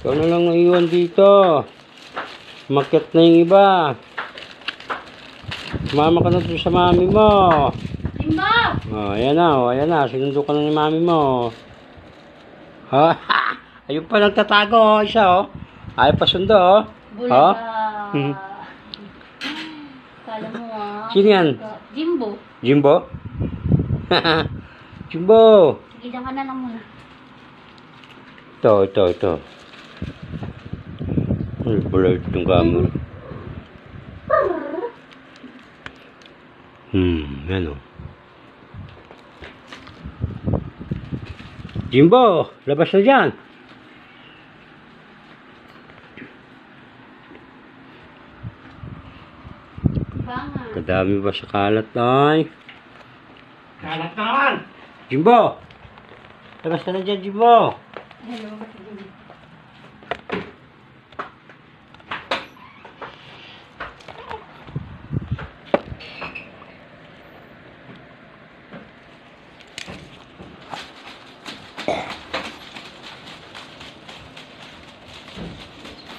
Ikaw na lang naiwan dito. Umakyat na yung iba. Sumama ka na doon sa mami mo. Timba! Ayan na, ayan na. Sinundo ka na ni mami mo. Ha? Ayun pa nagtatago, isa, oh. Ayaw pa sundo, oh. Bulaga. Hmm. Kala mo, ah. Sino yan? Jimbo. Jimbo? Jimbo! Sige, dyan ka na lang muna. Ito. Ay, blurred yung camera. Yan, oh. Jimbo, labas na dyan. Bangan. Kadami ba sa kalat, ay? Kalat naman! Jimbo! Labas ka na dyan, Jimbo! Hello, Jimbo.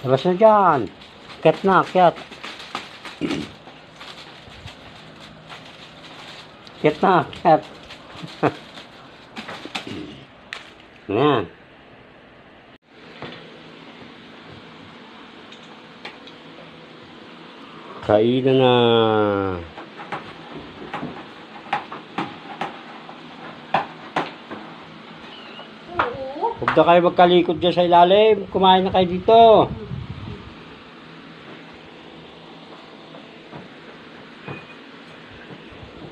Labas na dyan! Akyat na, akyat! Akyat na, akyat! Ayan. Kainan na. Oo. Huwag na kayo magkalikod dyan sa ilalim. Kumain na kayo dito.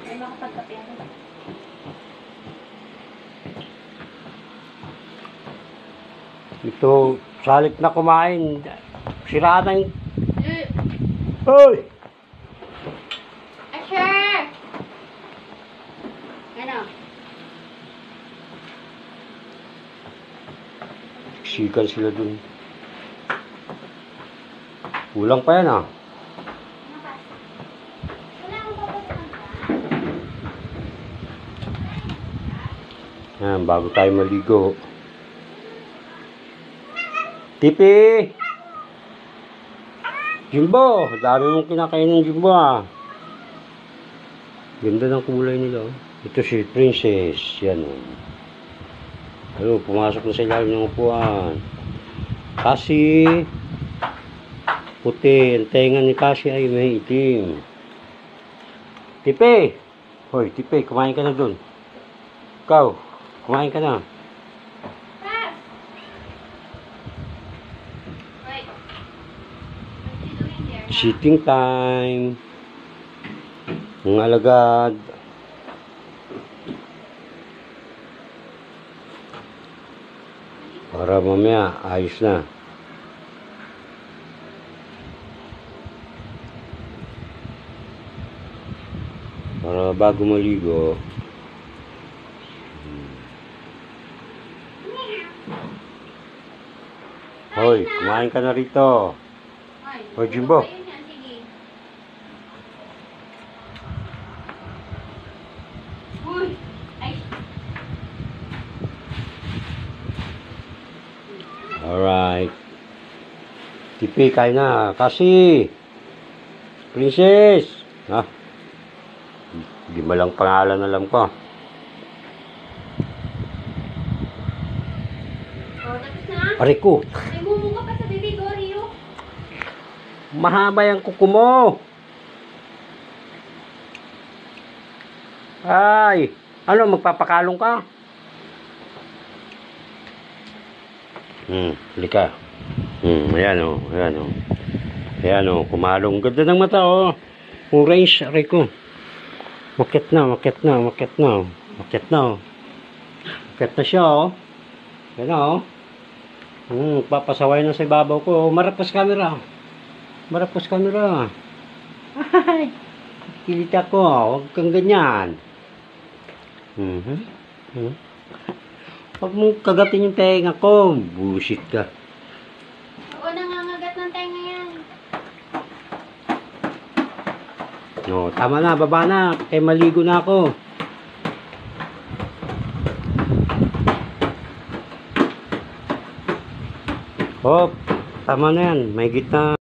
Ay, makapagkape ako. Ito, salit na kumain. Sira na yung... Eh, Hoy! Asher! Ano? Siksikan sila dun. Kulang pa yan, ah. Yan, bago tayo maligo. Tipi! Jimbo! Dami mong kinakain ng Jimbo, ah. Ganda ng kulay nila, oh. Ito si Princess. Yan, oh. Ano, pumasok na sa ilalim ng upuan. Kasi puti. Ang tenga ni Kasi ay may itim. Tipi! Hoy, Tipi, kumain ka na dun. Ikaw, kumain ka na. Wait. What you doing there? Sitting time. Mga alagad. Para mamaya, ayos na. Para bago maligo. Hoy, kumain ka na rito. Ay, Hoy, Jimbo. ayun yan, sige. Uy! Ay, Alright. Tipi, kain na. Kasi. Princess. Ha? Di ba lang pangalan alam ko. oh, tapos na? Pare ko. May mumu ka pa sa bibig, oh, Rio. Mahaba yung kuko mo. Ay. Ano, magpapakalong ka? Halika. Ayan o, ayan o. Ayan o, kumalong. Ganda ng mata o. Orange, aray ko. Makit na. Makit na siya o. Ayan o. Papasaway na sa ibabaw ko. Marapos camera. Ay, kilita ko. Huwag kang ganyan. Huwag mong kagatin yung tenga ko. Bullshit ka. Oo, nangangagat ng tenga yan. No, tama na, baba na. Kaya maligo na ako. Oh, tama na yan. May gitna.